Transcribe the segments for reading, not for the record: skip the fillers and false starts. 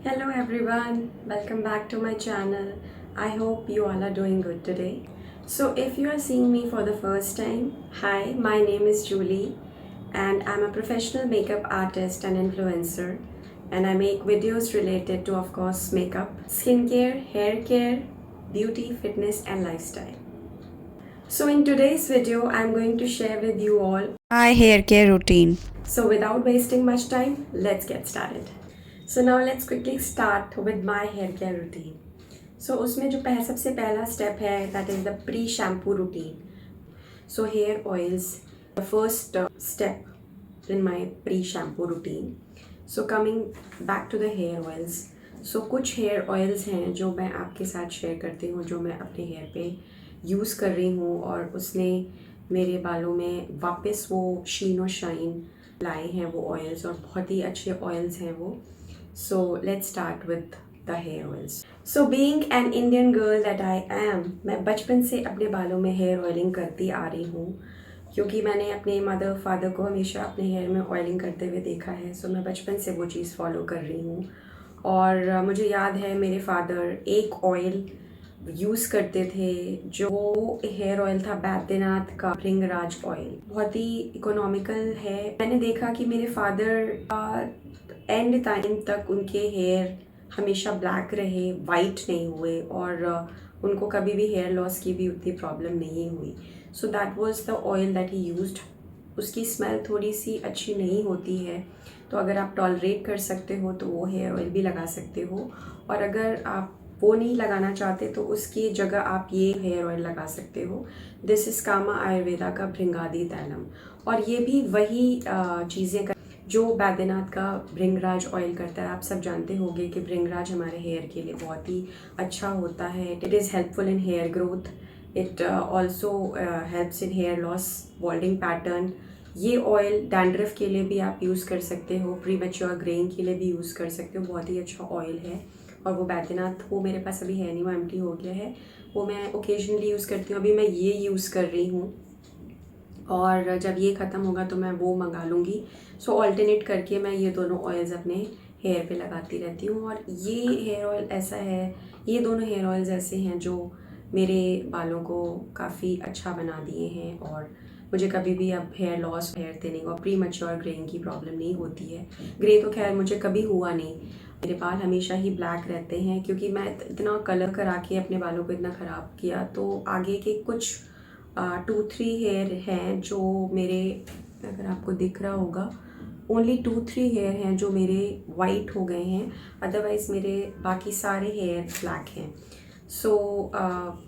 Hello everyone, welcome back to my channel. I hope you all are doing good today. So, if you are seeing me for the first time, hi, my name is Julie and I'm a professional makeup artist and influencer. And I make videos related to, of course, makeup, skincare, hair care, beauty, fitness, and lifestyle. So, in today's video, I'm going to share with you all my hair care routine. So, without wasting much time, let's get started. So now let's quickly start with my hair care routine. So उसमें जो सबसे पहला step है that is the pre-shampoo routine. So hair oils, the first step in my pre-shampoo routine. So coming back to the hair oils. So कुछ hair oils हैं जो मैं आपके साथ share करती हूँ जो मैं अपने hair पे यूज़ कर रही हूँ और उसने मेरे बालों में वापस वो शीन और शाइन लाए हैं वो ऑयल्स और बहुत ही अच्छे ऑयल्स हैं वो. So let's start with the hair oils. So being an Indian girl that I am, मैं बचपन से अपने बालों में हेयर ऑयलिंग करती आ रही हूँ क्योंकि मैंने अपने मदर फादर को हमेशा अपने हेयर में ऑयलिंग करते हुए देखा है. सो मैं बचपन से वो चीज़ फॉलो कर रही हूँ और मुझे याद है मेरे फादर एक ऑयल यूज़ करते थे जो हेयर ऑयल था बैद्यनाथ का भृंगराज ऑयल. बहुत ही इकोनॉमिकल है. मैंने देखा कि मेरे फादर एंड टाइम तक उनके हेयर हमेशा ब्लैक रहे, वाइट नहीं हुए और उनको कभी भी हेयर लॉस की भी उतनी प्रॉब्लम नहीं हुई. So that was the oil that he used. उसकी स्मेल थोड़ी सी अच्छी नहीं होती है तो अगर आप टॉलरेट कर सकते हो तो वो हेयर ऑयल भी लगा सकते हो और अगर आप वो नहीं लगाना चाहते तो उसकी जगह आप ये हेयर ऑयल लगा सकते हो. दिस इज़ कामा आयुर्वेदा का भृंगादी तैलम और ये भी वही चीज़ें जो बैद्यनाथ का भृंगराज ऑयल करता है. आप सब जानते होंगे कि भृंगराज हमारे हेयर के लिए बहुत ही अच्छा होता है. It is helpful in hair growth. It also helps in hair loss, balding pattern. ये ऑयल डैंड्रफ के लिए भी आप यूज़ कर सकते हो, प्री मैच्योर ग्रेइंग के लिए भी यूज़ कर सकते हो. बहुत ही अच्छा ऑयल है और वो बैद्यनाथ वो मेरे पास अभी है नहीं, वो एम्प्टी हो गया है. वो मैं ओकेजनली यूज़ करती हूँ. अभी मैं ये यूज़ कर रही हूँ और जब ये ख़त्म होगा तो मैं वो मंगा लूँगी. सो ऑल्टरनेट करके मैं ये दोनों ऑयल्स अपने हेयर पे लगाती रहती हूँ और ये हेयर ऑयल ऐसा है, ये दोनों हेयर ऑयल्स ऐसे हैं जो मेरे बालों को काफ़ी अच्छा बना दिए हैं और मुझे कभी भी अब हेयर लॉस, हेयर थिनिंग और प्री मैच्योर ग्रेइंग की प्रॉब्लम नहीं होती है. ग्रे तो खैर मुझे कभी हुआ नहीं. मेरे बाल हमेशा ही ब्लैक रहते हैं क्योंकि मैं इतना कलर करा के अपने बालों को इतना ख़राब किया तो आगे के कुछ 2-3 हेयर हैं जो मेरे, अगर आपको दिख रहा होगा, ओनली 2-3 हेयर हैं जो मेरे वाइट हो गए हैं. अदरवाइज़ मेरे बाकी सारे हेयर ब्लैक हैं. सो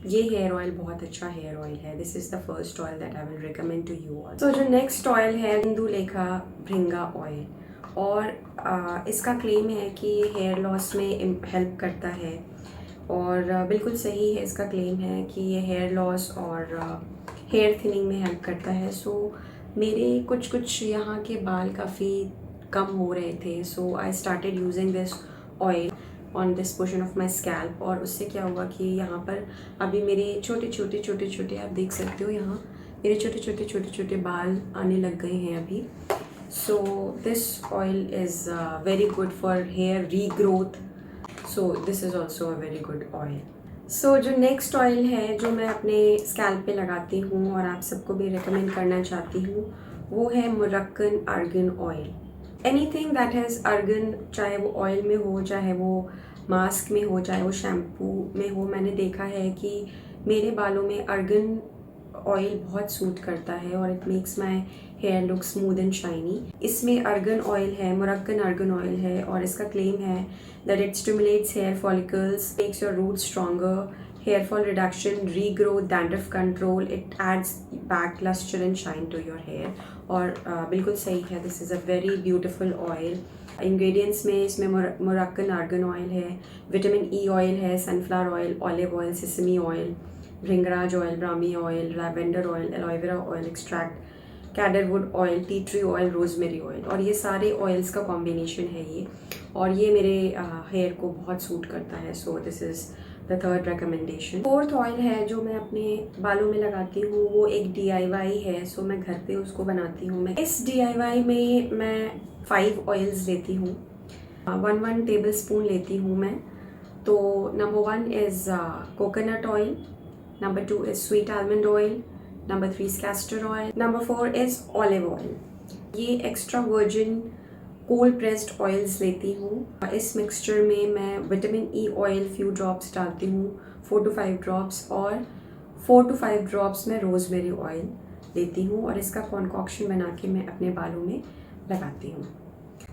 ये हेयर ऑयल बहुत अच्छा हेयर ऑयल है. This is the first oil that I will recommend to you all. So जो नेक्स्ट ऑयल है इंदुलेखा भृंगा ऑयल और इसका क्लेम है कि ये हेयर लॉस में हेल्प करता है और बिल्कुल सही है. इसका क्लेम है कि ये हेयर लॉस और हेयर थिनिंग में हेल्प करता है. सो मेरे कुछ यहाँ के बाल काफ़ी कम हो रहे थे. So I started using this oil on this portion of my scalp और उससे क्या हुआ कि यहाँ पर अभी मेरे छोटे आप देख सकते हो, यहाँ मेरे छोटे बाल आने लग गए हैं अभी. So this oil is very good for hair regrowth. So this is also a very good oil. So जो नेक्स्ट ऑयल है जो मैं अपने स्कैल्प पे लगाती हूँ और आप सबको भी रिकमेंड करना चाहती हूँ वो है Moroccan argan oil. Anything that has argan, चाहे वो ऑयल में हो, चाहे वो मास्क में हो, चाहे वो शैम्पू में हो, मैंने देखा है कि मेरे बालों में आर्गन ऑयल बहुत सूट करता है और it makes my hair look smooth and shiny. इसमें आर्गन ऑयल है, मुरक्कन आर्गन ऑयल है और इसका क्लेम है that it stimulates hair follicles, makes your roots stronger, hair fall reduction, regrowth, dandruff control. It adds back luster and shine to your hair. और बिल्कुल सही है. This is a very beautiful oil. Ingredients में इसमें Moroccan argan oil है, vitamin E oil है, sunflower oil, olive oil, sesame oil, bhringraj oil, brahmi oil, lavender oil, aloe vera oil extract, cedarwood oil, tea tree oil, rosemary oil और ये सारे oils का combination है ये और ये मेरे हेयर को बहुत सूट करता है. So this is the third recommendation. Fourth oil है जो मैं अपने बालों में लगाती हूँ वो एक DIY है. सो मैं घर पे उसको बनाती हूँ. मैं इस DIY में मैं 5 ऑयल्स लेती हूँ 1 टेबल स्पून लेती हूँ मैं। तो number 1 is coconut oil, number 2 is sweet almond oil, number 3 is castor oil, number 4 is olive oil. ये extra virgin cold pressed oils लेती हूँ। इस मिक्सचर में मैं vitamin E oil few drops डालती हूँ, 4 to 5 ड्रॉप्स, और 4 to 5 ड्रॉप्स में रोज़मेरी ऑयल लेती हूँ और इसका कॉन्कॉक्शन बना के मैं अपने बालों में लगाती हूँ।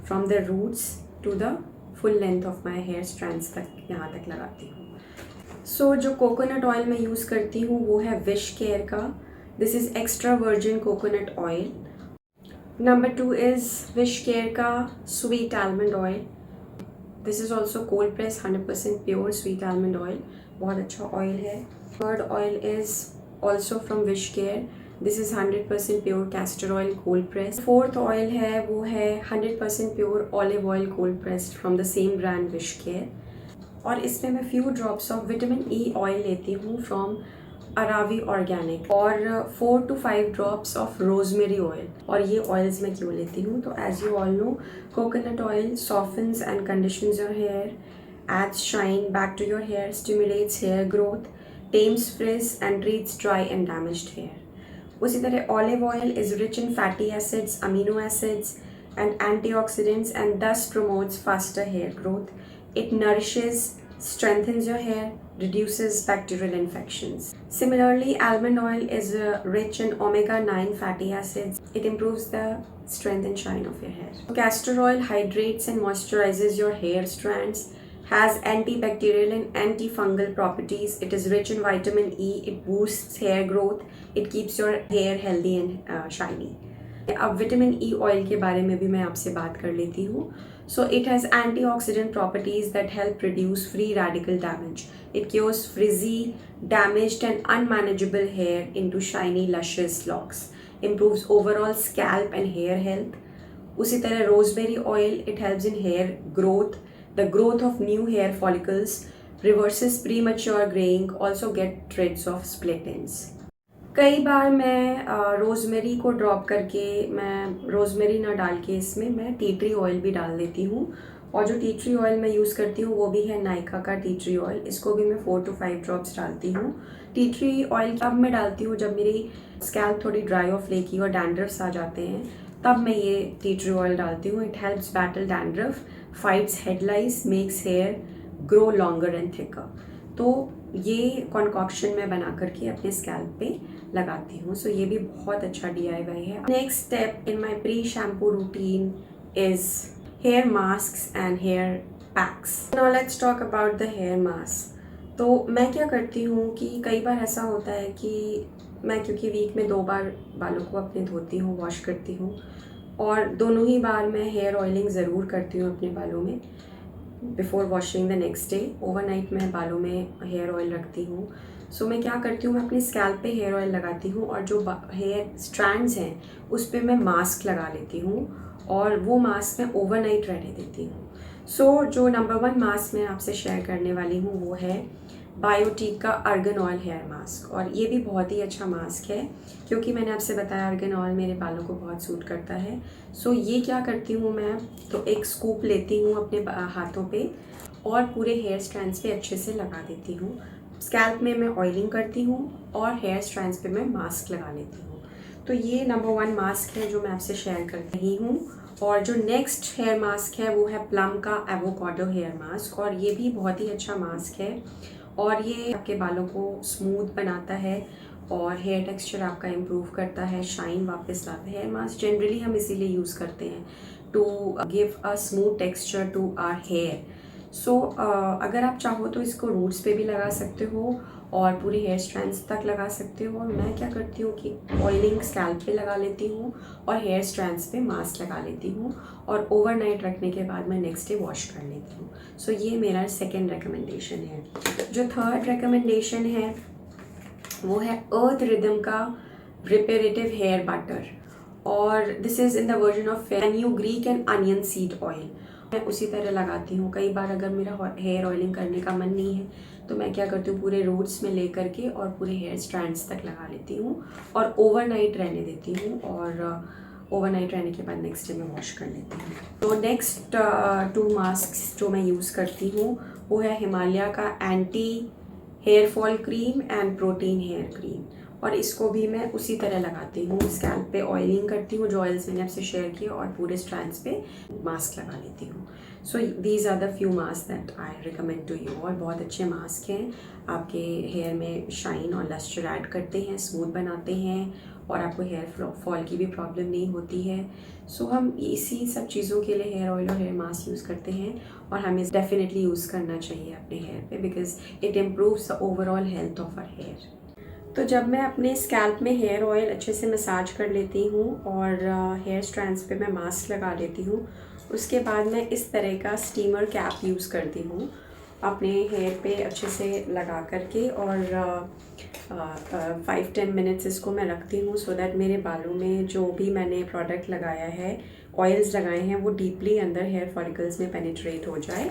From the roots to the full length of my hair strands तक, यहाँ तक लगाती हूँ। सो जो कोकोनट ऑयल मैं यूज़ करती हूँ वो है विश केयर का। This is extra virgin coconut oil. Number 2 is WishCare का sweet almond oil. This is also cold press 100% pure sweet almond oil, बहुत अच्छा ऑयल है। Third oil is also from WishCare. This is 100% pure castor oil cold press. Fourth oil है वो है 100% pure olive oil cold pressed from the same brand WishCare. और इसमें मैं few drops of vitamin E oil लेती हूँ from Aravi organic, और 4 to 5 drops of rosemary oil. और ये ऑयल्स मैं क्यों लेती हूँ, तो as you all know, coconut oil softens and conditions your hair, adds shine back to your hair, stimulates hair growth, tames frizz and treats dry and damaged hair. उसी तरह olive oil is rich in fatty acids, amino acids and antioxidants and thus promotes faster hair growth. It nourishes, strengthens your hair, reduces bacterial infections. Similarly, almond oil is rich in omega-9 fatty acids. It improves the strength and shine of your hair. Castor oil hydrates and moisturizes your hair strands, has antibacterial and antifungal properties. It is rich in vitamin E. It boosts hair growth. It keeps your hair healthy and shiny. अब vitamin E oil के बारे में भी मैं आपसे बात कर लेती हूँ. So it has antioxidant properties that help reduce free radical damage. It cures frizzy, damaged and unmanageable hair into shiny, luscious locks. Improves overall scalp and hair health. उसी तरह rosemary oil, it helps in hair growth, the growth of new hair follicles, reverses premature graying, also get rid of split ends. कई बार मैं rosemary को drop करके, मैं rosemary ना डाल के इसमें मैं टी ट्री ऑयल भी डाल देती हूँ। और जो टी ट्री ऑयल मैं यूज़ करती हूँ वो भी है नायका का टी ट्री ऑयल। इसको भी मैं 4 to 5 ड्रॉप्स डालती हूँ। टी ट्री ऑयल अब मैं डालती हूँ जब मेरी स्कैल्प थोड़ी ड्राई और फ्लेकी और डैंड्रफ्स आ जाते हैं, तब मैं ये टी ट्री ऑयल डालती हूँ। It helps battle dandruff, fights head lice, makes hair grow longer and thicker. तो ये कॉन्कॉक्शन मैं बना करके अपने स्कैल्प पे लगाती हूँ। सो ये भी बहुत अच्छा DIY है। Next step in my pre shampoo routine is hair mask and hair packs. Now let's talk about the hair mask. तो मैं क्या करती हूँ कि कई बार ऐसा होता है कि मैं, क्योंकि वीक में 2 बार बालों को अपने धोती हूँ, वॉश करती हूँ, और दोनों ही बार मैं हेयर ऑयलिंग ज़रूर करती हूँ अपने बालों में before washing the next day. Overnight मैं बालों में हेयर ऑयल रखती हूँ। सो मैं क्या करती हूँ, मैं अपनी स्कैल्प पे हेयर ऑयल लगाती हूँ और जो हेयर स्ट्रैंड्स हैं उस पर मैं मास्क लगा लेती हूँ और वो मास्क मैं ओवरनाइट रहने देती हूँ। सो जो नंबर 1 मास्क मैं आपसे शेयर करने वाली हूँ वो है बायोटीक का अर्गन ऑयल हेयर मास्क। और ये भी बहुत ही अच्छा मास्क है क्योंकि मैंने आपसे बताया अर्गन ऑयल मेरे बालों को बहुत सूट करता है। सो ये क्या करती हूँ मैं, तो एक स्कूप लेती हूँ अपने हाथों पे और पूरे हेयर स्ट्रैंड्स पे अच्छे से लगा देती हूँ। स्कैल्प में मैं ऑयलिंग करती हूँ और हेयर स्ट्रैंड्स पे मैं मास्क लगा लेती हूँ। तो ये नंबर 1 मास्क है जो मैं आपसे शेयर कर रही हूँ। और जो नेक्स्ट हेयर मास्क है वो है प्लम का एवोकाडो हेयर मास्क, और ये भी बहुत ही अच्छा मास्क है और ये आपके बालों को स्मूथ बनाता है और हेयर टेक्सचर आपका इम्प्रूव करता है, शाइन वापस लाता है। हेयर मास्क जनरली हम इसीलिए यूज़ करते हैं to give a smooth texture to our hair. So अगर आप चाहो तो इसको रूट्स पे भी लगा सकते हो और पूरे हेयर स्ट्रैंड्स तक लगा सकते हो। और मैं क्या करती हूँ कि ऑयलिंग स्कैल्प पे लगा लेती हूँ और हेयर स्ट्रैंड्स पे मास्क लगा लेती हूँ और ओवरनाइट रखने के बाद मैं नेक्स्ट डे वॉश कर लेती हूँ। सो ये मेरा सेकेंड रिकमेंडेशन है। जो थर्ड रिकमेंडेशन है वो है अर्थ रिदम का रिपेरेटिव हेयर बटर, और this is in the version of fenugreek and onion seed oil. मैं उसी तरह लगाती हूँ। कई बार अगर मेरा हेयर ऑयलिंग करने का मन नहीं है तो मैं क्या करती हूँ, पूरे रूट्स में ले करके और पूरे हेयर स्ट्रैंड्स तक लगा लेती हूँ और ओवरनाइट रहने देती हूँ। और ओवरनाइट रहने के बाद नेक्स्ट डे में वॉश कर लेती हूँ। तो नेक्स्ट 2 मास्क जो मैं यूज़ करती हूँ वो है हिमालय का anti hair fall cream and protein hair cream, और इसको भी मैं उसी तरह लगाती हूँ। स्कैल्प पे ऑयलिंग करती हूँ, जो ऑयल्स मैंने आपसे शेयर किए, और पूरे स्ट्रैंड्स पे मास्क लगा लेती हूँ। So these are the few mask that I recommend to you. और बहुत अच्छे मास्क हैं, आपके हेयर में शाइन और लस्टर ऐड करते हैं, स्मूथ बनाते हैं, और आपको हेयर फॉल की भी प्रॉब्लम नहीं होती है। सो हम इसी सब चीज़ों के लिए हेयर ऑयल और हेयर मास्क यूज़ करते हैं, और हमें डेफिनेटली यूज़ करना चाहिए अपने हेयर पे, because it improves the overall health of our hair. तो जब मैं अपने स्कैल्प में हेयर ऑयल अच्छे से मसाज कर लेती हूँ और हेयर स्ट्रैंड्स पे मैं मास्क लगा लेती हूँ, उसके बाद मैं इस तरह का स्टीमर कैप यूज़ करती हूँ अपने हेयर पे अच्छे से लगा करके, और 5-10 मिनट्स इसको मैं रखती हूँ, सो दैट मेरे बालों में जो भी मैंने प्रोडक्ट लगाया है, ऑयल्स लगाए हैं, वो डीपली अंदर हेयर फॉलिकल्स में पेनिट्रेट हो जाए।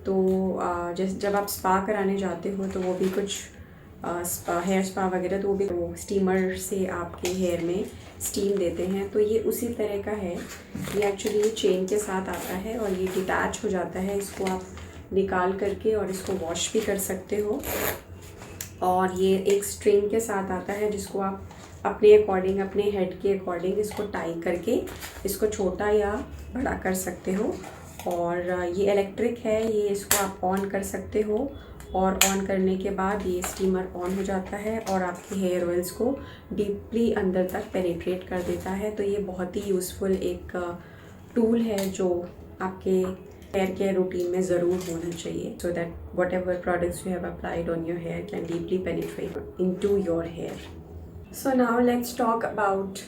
तो जैसे जब आप स्पा कराने जाते हो तो वो भी कुछ हेयर स्पा वगैरह, तो वो भी स्टीमर से आपके हेयर में स्टीम देते हैं, तो ये उसी तरह का है। ये एक्चुअली ये चेन के साथ आता है और ये डिटैच हो जाता है, इसको आप निकाल करके और इसको वॉश भी कर सकते हो। और ये एक स्ट्रिंग के साथ आता है, जिसको आप अपने अकॉर्डिंग, अपने हेड के अकॉर्डिंग इसको टाई करके इसको छोटा या बड़ा कर सकते हो। और ये इलेक्ट्रिक है, ये इसको आप ऑन कर सकते हो, और ऑन करने के बाद ये स्टीमर ऑन हो जाता है और आपके हेयर ऑयल्स को डीपली अंदर तक पेनिट्रेट कर देता है। तो ये बहुत ही यूज़फुल एक टूल है जो आपके हेयर केयर रूटीन में ज़रूर होना चाहिए, so that whatever products you have applied on your hair can deeply penetrate into your hair. So now let's talk about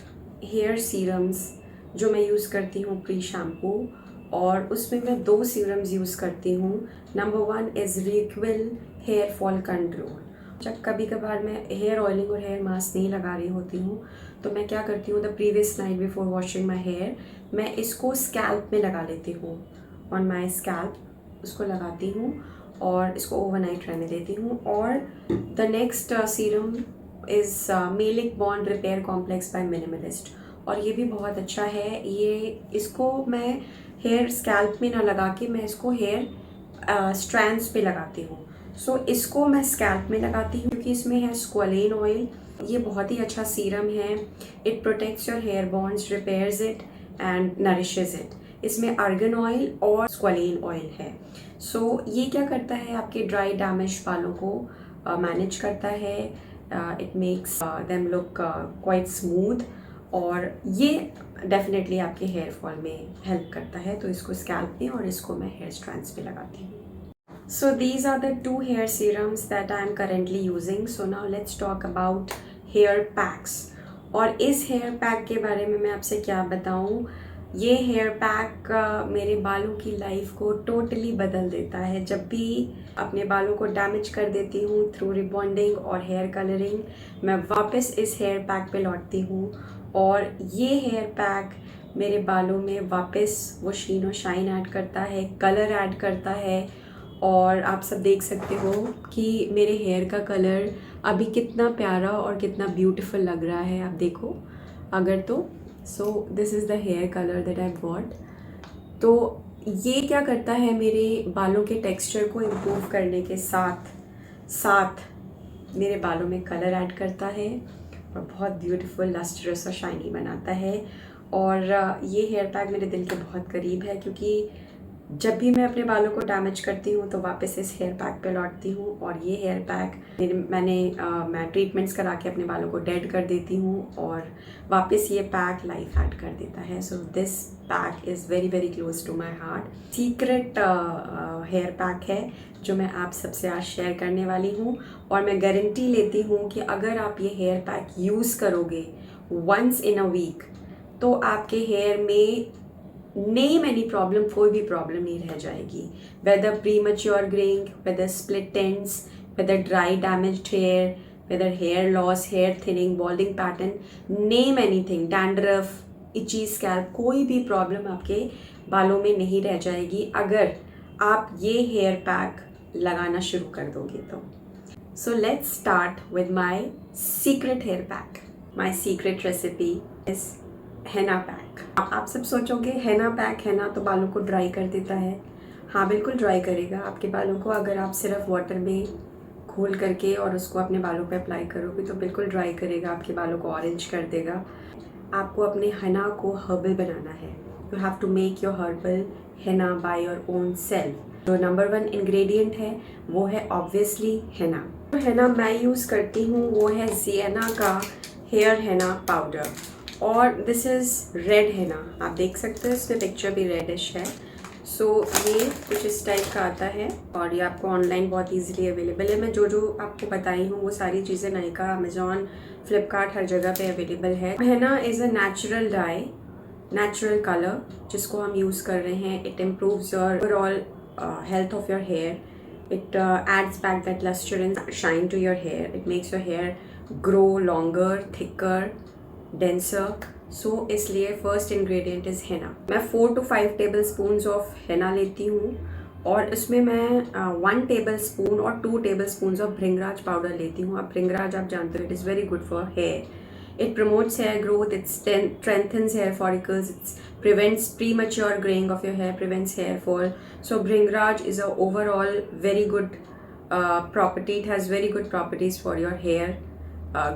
hair serums जो मैं यूज़ करती हूँ प्री शैम्पू, और उसमें मैं 2 सीरम्स यूज़ करती हूँ। Number 1 is Requil hair fall control. जब कभी कभार मैं हेयर ऑयलिंग और हेयर मास्क नहीं लगा रही होती हूँ, तो मैं क्या करती हूँ, the previous night before washing my hair मैं इसको स्कैल्प में लगा लेती हूँ, ऑन माई स्कैल्प उसको लगाती हूँ और इसको ओवरनाइट रहने देती हूँ। और the next serum is maleic bond repair complex by Minimalist, और ये भी बहुत अच्छा है। ये इसको मैं हेयर स्कैल्प में ना लगा के मैं इसको हेयर स्ट्रैंड्स पे लगाती हूँ। सो इसको मैं स्कैल्प में लगाती हूँ क्योंकि इसमें है स्क्वालेन ऑयल। ये बहुत ही अच्छा सीरम है, it protects your hair bonds, repairs it and nourishes it. इसमें आर्गन ऑयल और स्क्वालेन ऑयल है। सो ये क्या करता है, आपके ड्राई डैमेज बालों को मैनेज करता है, it makes them look quite smooth, और ये डेफिनेटली आपके हेयर फॉल में हेल्प करता है। तो इसको स्कैल्प में और इसको मैं हेयर स्ट्रैंड्स पे लगाती हूँ। So these are the 2 hair serums that I am currently using. So now let's talk about hair packs. और इस हेयर पैक के बारे में मैं आपसे क्या बताऊँ। ये हेयर पैक मेरे बालों की लाइफ को टोटली बदल देता है। जब भी अपने बालों को डैमेज कर देती हूँ थ्रू रिबॉन्डिंग और हेयर कलरिंग, मैं वापस इस हेयर पैक पे लौटती हूँ, और ये हेयर पैक मेरे बालों में वापस वो शीन और शाइन ऐड करता है, कलर ऐड करता है। और आप सब देख सकते हो कि मेरे हेयर का कलर अभी कितना प्यारा और कितना ब्यूटीफुल लग रहा है, आप देखो अगर तो। So this is the hair colour that I got. तो ये क्या करता है, मेरे बालों के टेक्सचर को इम्प्रूव करने के साथ साथ मेरे बालों में कलर ऐड करता है और बहुत ब्यूटीफुल लस्ट्रस और शाइनी बनाता है। और ये हेयर पैक मेरे दिल के बहुत करीब है, क्योंकि जब भी मैं अपने बालों को डैमेज करती हूँ तो वापस इस हेयर पैक पे लौटती हूँ, और ये हेयर पैक मैं ट्रीटमेंट्स करा के अपने बालों को डेड कर देती हूँ, और वापस ये पैक लाइफ ऐड कर देता है। So this pack is very very close to my heart. Secret hair pack है जो मैं आप सबसे आज शेयर करने वाली हूँ, और मैं गारंटी लेती हूँ कि अगर आप ये हेयर पैक यूज़ करोगे वंस इन अ वीक, तो आपके हेयर में नेम एनी प्रॉब्लम, कोई भी प्रॉब्लम नहीं रह जाएगी। Whether premature greying, whether split ends, whether dry damaged hair, whether hair loss, hair thinning, balding pattern, name anything, dandruff, itchy scalp, कोई भी प्रॉब्लम आपके बालों में नहीं रह जाएगी अगर आप ये हेयर पैक लगाना शुरू कर दोगे तो। So let's start with my secret hair pack. My secret recipe is henna pack. आप सब सोचोगे हेना पैक, हेना तो बालों को ड्राई कर देता है। हाँ, बिल्कुल ड्राई करेगा आपके बालों को। अगर आप सिर्फ वाटर में घोल करके और उसको अपने बालों पे अप्लाई करोगे तो बिल्कुल ड्राई करेगा, आपके बालों को ऑरेंज कर देगा। आपको अपने हेना को हर्बल बनाना है। You have to make your herbal henna by your own self. जो नंबर 1 इंग्रेडिएंट है वो है ऑब्वियसली हेना। जो हेना मैं यूज़ करती हूँ वो है ज़िएना का हेयर हेना पाउडर, और दिस इज़ रेड हेना। आप देख सकते हो इसमें पिक्चर भी रेडिश है। सो ये कुछ इस टाइप का आता है और ये आपको ऑनलाइन बहुत इजीली अवेलेबल है। मैं जो आपको बताई हूँ वो सारी चीज़ें नायका, अमेजॉन, फ्लिपकार्ट हर जगह पे अवेलेबल है। Henna is a natural dye, natural colour जिसको हम यूज़ कर रहे हैं। It improves your overall health of your hair. It adds back that luster and shine to your hair. It makes your hair grow longer, thicker, denser. So इसलिए first ingredient is हेना। मैं 4 to 5 table spoon of हेना लेती हूँ और इसमें मैं 1 table spoon और 2 tablespoon of bhringraj powder लेती हूँ। अब भृंगराज आप जानते हो, it is very good for hair. It promotes hair growth, it strengthens hair follicles, it prevents premature graying of your hair, prevents hair fall. So Bhringraj is a overall very good property. It has very good properties for your hair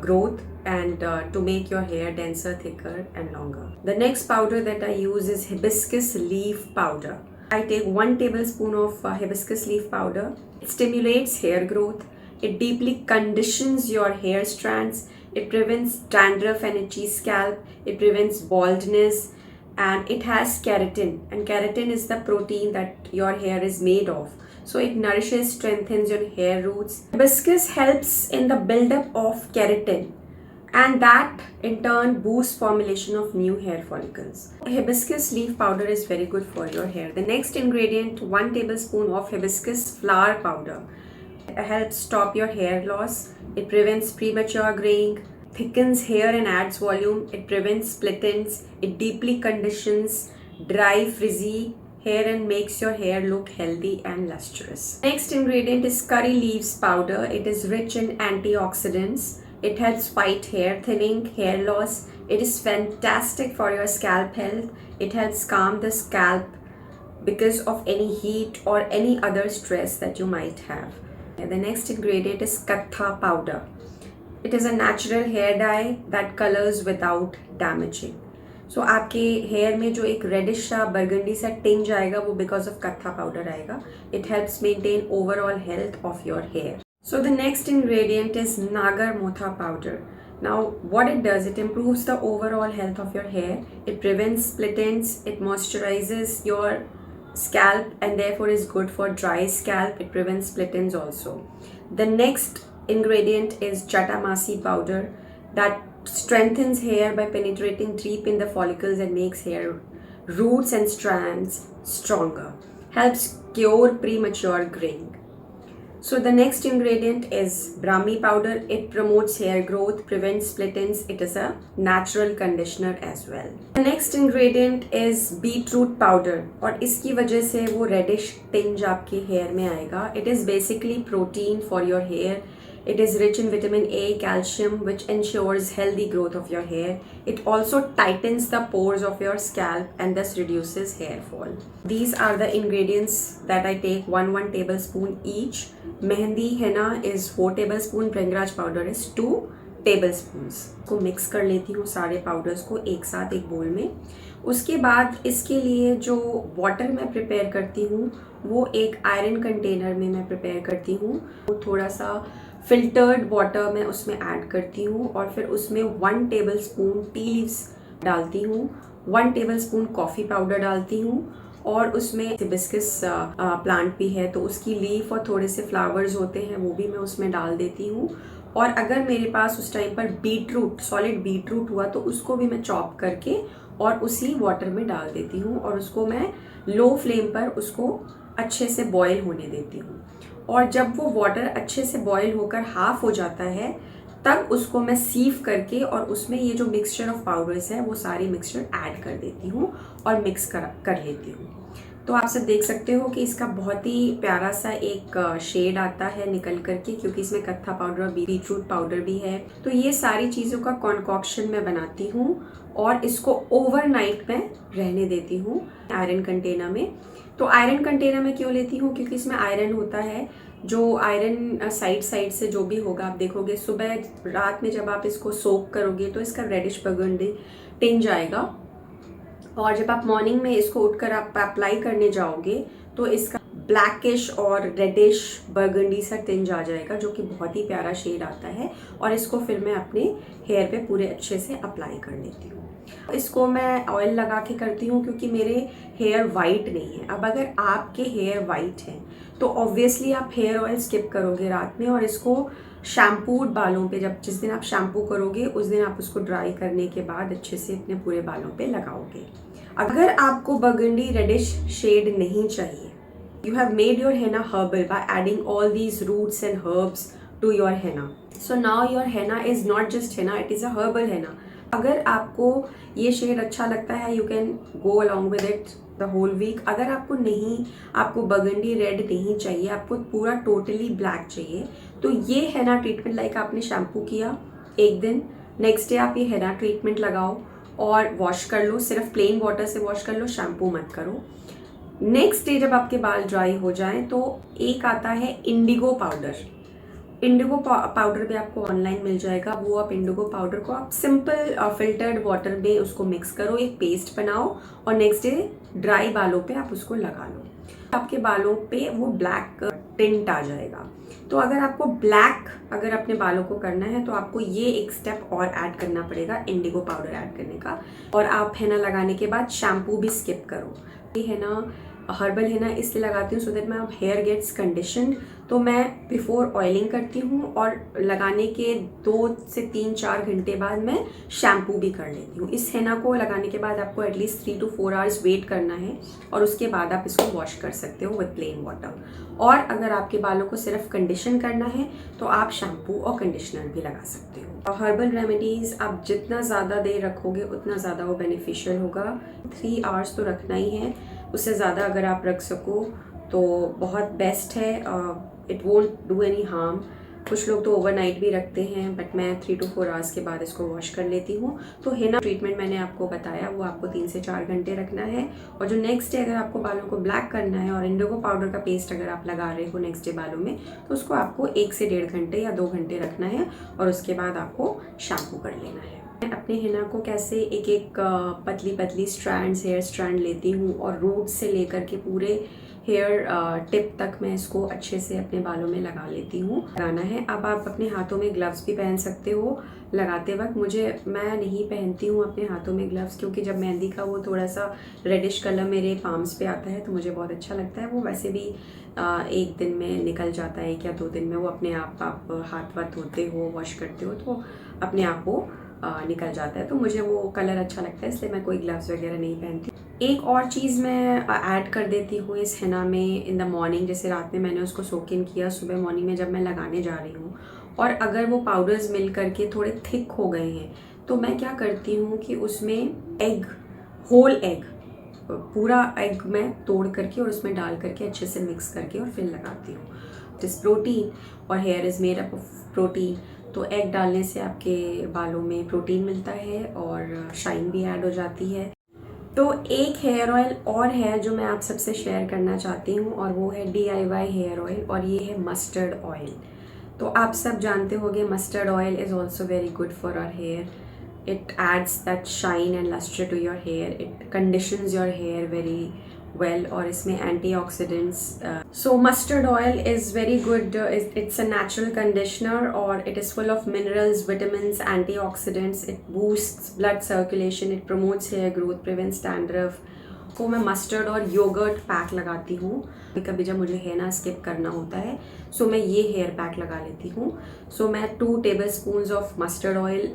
growth and to make your hair denser, thicker and longer. The next powder that I use is hibiscus leaf powder. I take 1 tablespoon of hibiscus leaf powder. It stimulates hair growth. It deeply conditions your hair strands. It prevents dandruff and itchy scalp. It prevents baldness, and it has keratin. And keratin is the protein that your hair is made of. So it nourishes, strengthens your hair roots. Hibiscus helps in the buildup of keratin, and that in turn boosts formulation of new hair follicles. Hibiscus leaf powder is very good for your hair. The next ingredient, 1 tablespoon of hibiscus flower powder. It helps stop your hair loss. It prevents premature graying, thickens hair and adds volume. It prevents split ends. It deeply conditions dry, frizzy hair and makes your hair look healthy and lustrous. Next ingredient is curry leaves powder. It is rich in antioxidants. It helps fight hair thinning, hair loss. It is fantastic for your scalp health. It helps calm the scalp because of any heat or any other stress that you might have. The next ingredient is katha powder. It is a natural hair dye that colors without damaging. So आपके hair में जो एक reddish सा burgundy सा tinge आएगा वो because of katha powder आएगा. It helps maintain overall health of your hair. So the next ingredient is nagar motha powder. Now what it does, it improves the overall health of your hair. It prevents split ends. It moisturizes your scalp and therefore is good for dry scalp. It prevents split ends also. The next ingredient is chatamasi powder that strengthens hair by penetrating deep in the follicles and makes hair roots and strands stronger. Helps cure premature graying. So the next ingredient is Brahmi powder. It promotes hair growth, prevents split ends. It is a natural conditioner as well. The next ingredient is beetroot powder और इसकी वजह से वो reddish tinge आपके hair में आएगा. It is basically protein for your hair. It is rich in vitamin A, calcium, which ensures healthy growth of your hair. It also tightens the pores of your scalp and thus reduces hair fall. These are the ingredients that I take, 1 tablespoon each. Mehendi henna is 4 tablespoon. Bhringraj powder is 2 tablespoons. को mix कर लेती हूँ सारे powders को एक साथ एक बोल में. उसके बाद इसके लिए जो वाटर मैं प्रिपेयर करती हूँ वो एक आयरन कंटेनर में मैं प्रिपेयर करती हूँ. थोड़ा सा फिल्टर्ड वाटर मैं उसमें ऐड करती हूँ और फिर उसमें 1 टेबलस्पून टी लीव्स डालती हूँ, 1 टेबलस्पून कॉफ़ी पाउडर डालती हूँ और उसमें हिबिस्कस प्लांट भी है तो उसकी लीफ और थोड़े से फ्लावर्स होते हैं वो भी मैं उसमें डाल देती हूँ. और अगर मेरे पास उस टाइम पर बीटरूट, सॉलिड बीटरूट हुआ तो उसको भी मैं चॉप करके और उसी वाटर में डाल देती हूँ और उसको मैं लो फ्लेम पर उसको अच्छे से बॉईल होने देती हूँ. और जब वो वाटर अच्छे से बॉईल होकर हाफ हो जाता है तब उसको मैं सीव करके और उसमें ये जो मिक्सचर ऑफ पाउडर्स है वो सारी मिक्सचर ऐड कर देती हूँ और मिक्स कर लेती हूँ. तो आप सब देख सकते हो कि इसका बहुत ही प्यारा सा एक शेड आता है निकल करके, क्योंकि इसमें कत्था पाउडर और बीटरूट पाउडर भी है। तो ये सारी चीज़ों का कॉन्कॉक्शन मैं बनाती हूँ और इसको ओवरनाइट में रहने देती हूँ आयरन कंटेनर में। तो आयरन कंटेनर में क्यों लेती हूँ, क्योंकि इसमें आयरन होता है। जो आयरन साइड से जो भी होगा, आप देखोगे सुबह रात में जब आप इसको सोक करोगे तो इसका रेडिश बर्गंडी टिंज आएगा, और जब आप मॉर्निंग में इसको उठकर आप अप्लाई करने जाओगे तो इसका ब्लैकिश और रेडिश बर्गंडी सा टिंज आ जाएगा, जो कि बहुत ही प्यारा शेड आता है। और इसको फिर मैं अपने हेयर पे पूरे अच्छे से अप्लाई कर लेती हूँ। इसको मैं ऑयल लगा के करती हूँ क्योंकि मेरे हेयर वाइट नहीं है। अब अगर आपके हेयर वाइट हैं तो ऑब्वियसली आप हेयर ऑयल स्किप करोगे रात में, और इसको शैम्पूड बालों पे जिस दिन आप शैम्पू करोगे उस दिन आप उसको ड्राई करने के बाद अच्छे से अपने पूरे बालों पे लगाओगे। अगर आपको बर्गंडी रेडिश शेड नहीं चाहिए, you have made your henna herbal by adding all these roots and herbs to your henna. So now your henna is not just henna, it is a herbal henna. अगर आपको ये shade अच्छा लगता है you can go along with it the whole week. अगर आपको नहीं, आपको बर्गंडी रेड नहीं चाहिए, आपको पूरा टोटली ब्लैक चाहिए, तो ये हैना ट्रीटमेंट लाइक आपने शैम्पू किया एक दिन, नेक्स्ट डे आप ये हैना ट्रीटमेंट लगाओ और वॉश कर लो, सिर्फ प्लेन वाटर से वॉश कर लो, शैम्पू मत करो। नेक्स्ट डे जब आपके बाल ड्राई हो जाएं तो एक आता है इंडिगो पाउडर। इंडिगो पाउडर भी आपको ऑनलाइन मिल जाएगा। वो आप इंडिगो पाउडर को आप सिंपल फिल्टर्ड वाटर में उसको मिक्स करो, एक पेस्ट बनाओ और नेक्स्ट डे ड्राई बालों पे आप उसको लगा लो। आपके बालों पे वो ब्लैक टिंट आ जाएगा। तो अगर आपको ब्लैक अगर अपने बालों को करना है तो आपको ये एक स्टेप और ऐड करना पड़ेगा, इंडिगो पाउडर ऐड करने का। और आप हैना लगाने के बाद शैम्पू भी स्किप करो। ये हैना हर्बल हैना इसलिए लगाती हूँ so that my hair gets conditioned. तो मैं बिफोर ऑयलिंग करती हूँ और लगाने के 2 से 3-4 घंटे बाद मैं शैम्पू भी कर लेती हूँ। इस हैना को लगाने के बाद आपको एटलीस्ट 3 to 4 आवर्स वेट करना है और उसके बाद आप इसको वॉश कर सकते हो विद प्लेन वाटर। और अगर आपके बालों को सिर्फ कंडीशन करना है तो आप शैम्पू और कंडीशनर भी लगा सकते हो। हर्बल रेमेडीज़ आप जितना ज़्यादा देर रखोगे उतना ज़्यादा वो बेनिफिशियल होगा। 3 आवर्स तो रखना ही है, उससे ज़्यादा अगर आप रख सको तो बहुत बेस्ट है। It won't do any harm. कुछ लोग तो ओवरनाइट भी रखते हैं, बट मैं 3 to 4 आवर्स के बाद इसको वॉश कर लेती हूँ। तो हैना ट्रीटमेंट मैंने आपको बताया वो आपको 3 से 4 घंटे रखना है। और जो नेक्स्ट डे अगर आपको बालों को ब्लैक करना है और इंडिगो पाउडर का पेस्ट अगर आप लगा रहे हो नेक्स्ट डे बालों में, तो उसको आपको 1 से 1.5 घंटे या 2 घंटे रखना है और उसके बाद आपको शैम्पू कर लेना है। मैं अपने हैना को कैसे एक एक पतली पतली स्ट्रैंड्स, हेयर स्ट्रैंड लेती हूँ और रूट से लेकर के पूरे हेयर टिप तक मैं इसको अच्छे से अपने बालों में लगा लेती हूँ। लगाना है। अब आप अपने हाथों में ग्लव्स भी पहन सकते हो लगाते वक्त। मैं नहीं पहनती हूँ अपने हाथों में ग्लव्स, क्योंकि जब मेहंदी का वो थोड़ा सा रेडिश कलर मेरे पाम्स पे आता है तो मुझे बहुत अच्छा लगता है। वो वैसे भी 1 दिन में निकल जाता है या 2 दिन में, वो अपने आप हाथ वाथ धोते हो, वॉश करते हो तो अपने आप वो निकल जाता है। तो मुझे वो कलर अच्छा लगता है, इसलिए मैं कोई ग्लव्स वगैरह नहीं पहनती। एक और चीज़ मैं ऐड कर देती हूँ इस हैना में इन द मॉर्निंग। जैसे रात में मैंने उसको सोक इन किया, सुबह मॉर्निंग में जब मैं लगाने जा रही हूँ और अगर वो पाउडर्स मिल करके थोड़े थिक हो गए हैं तो मैं क्या करती हूँ कि उसमें एग, होल एग, पूरा एग मैं तोड़ करके और उसमें डाल करके अच्छे से मिक्स करके और फिर लगाती हूँ। दिस प्रोटीन और here is made up of protein. तो एग डालने से आपके बालों में प्रोटीन मिलता है और शाइन भी ऐड हो जाती है। तो एक हेयर ऑयल और है जो मैं आप सबसे शेयर करना चाहती हूँ और वो है DIY हेयर ऑयल, और ये है मस्टर्ड ऑयल। तो आप सब जानते होंगे mustard oil is also very good for our hair. It adds that shine and luster to your hair. It conditions your hair very well और इसमें antioxidants. So mustard oil is very good. It's a natural conditioner और it is full of minerals, vitamins, antioxidants. It boosts blood circulation. It promotes hair growth, prevents dandruff. को मैं mustard और yogurt pack लगाती हूँ कभी जब मुझे हैना स्किप करना होता है। सो मैं ये हेयर पैक लगा लेती हूँ। सो मैं 2 tablespoons ऑफ मस्टर्ड ऑयल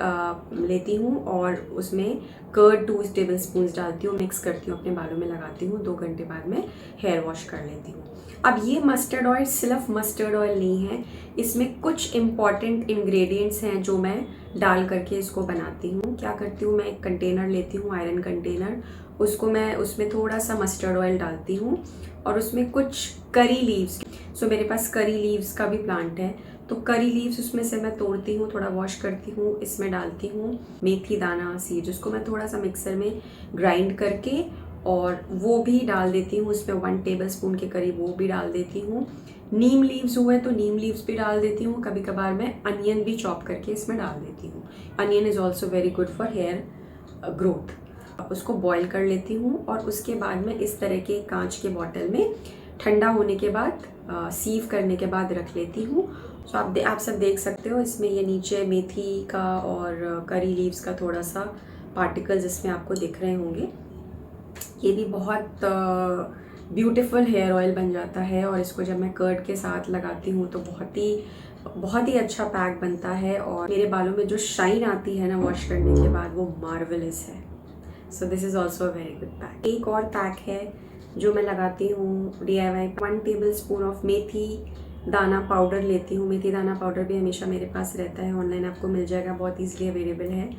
लेती हूँ और उसमें कर्ड 2 tablespoons डालती हूँ, मिक्स करती हूँ, अपने बालों में लगाती हूँ। 2 घंटे बाद में हेयर वॉश कर लेती हूँ। अब ये मस्टर्ड ऑयल सिर्फ मस्टर्ड ऑयल नहीं है, इसमें कुछ इम्पॉर्टेंट इंग्रेडिएंट्स हैं जो मैं डाल करके इसको बनाती हूँ। क्या करती हूँ, मैं एक कंटेनर लेती हूँ, आयरन कंटेनर, उसको मैं उसमें थोड़ा सा मस्टर्ड ऑयल डालती हूँ और उसमें कुछ करी लीव्स, सो मेरे पास करी लीव्स का भी प्लांट है, तो करी लीव्स उसमें से मैं तोड़ती हूँ, थोड़ा वॉश करती हूँ, इसमें डालती हूँ मेथी दाना सीड, जिसको मैं थोड़ा सा मिक्सर में ग्राइंड करके और वो भी डाल देती हूँ उसमें 1 टेबलस्पून के करीब वो भी डाल देती हूँ। नीम लीव्स हुए तो नीम लीव्स भी डाल देती हूँ, कभी कभार मैं अनियन भी चॉप करके इसमें डाल देती हूँ। Onion is also very good for hair growth. उसको बॉईल कर लेती हूँ और उसके बाद में इस तरह के कांच के बॉटल में ठंडा होने के बाद सीव करने के बाद रख लेती हूँ। सो आप सब देख सकते हो इसमें ये नीचे मेथी का और करी लीव्स का थोड़ा सा पार्टिकल्स इसमें आपको दिख रहे होंगे। ये भी बहुत ब्यूटीफुल हेयर ऑयल बन जाता है और इसको जब मैं कर्ड के साथ लगाती हूँ तो बहुत ही अच्छा पैक बनता है और मेरे बालों में जो शाइन आती है ना वॉश करने के बाद, वो मार्वलस है। So this is also very good pack. एक और पैक है जो मैं लगाती हूँ DIY, 1 टेबलस्पून ऑफ मेथी दाना पाउडर लेती हूँ। मेथी दाना पाउडर भी हमेशा मेरे पास रहता है, ऑनलाइन आपको मिल जाएगा, बहुत ईजिली अवेलेबल है।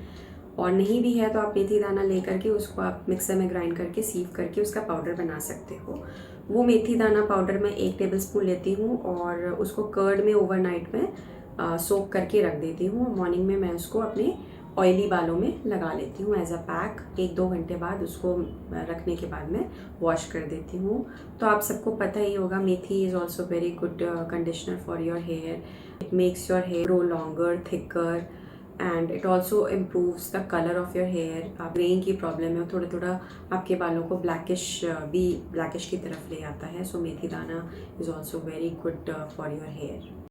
और नहीं भी है तो आप मेथी दाना ले करके उसको आप मिक्सर में ग्राइंड करके सीव करके उसका पाउडर बना सकते हो। वो मेथी दाना पाउडर मैं 1 टेबलस्पून लेती हूँ और उसको कर्ड में ओवरनाइट में सोक करके रख देती हूँ। मॉर्निंग में मैं उसको अपने ऑयली बालों में लगा लेती हूँ एज अ पैक। 1-2 घंटे बाद उसको रखने के बाद मैं वॉश कर देती हूँ। तो आप सबको पता ही होगा methi is also very good conditioner for your hair. It makes your hair grow longer, thicker and it also improves the colour of your hair. आप ग्रेइंग की प्रॉब्लम है, थोड़ा थोड़ा आपके बालों को ब्लैकिश की तरफ ले आता है। So methi dana is also very good for your hair.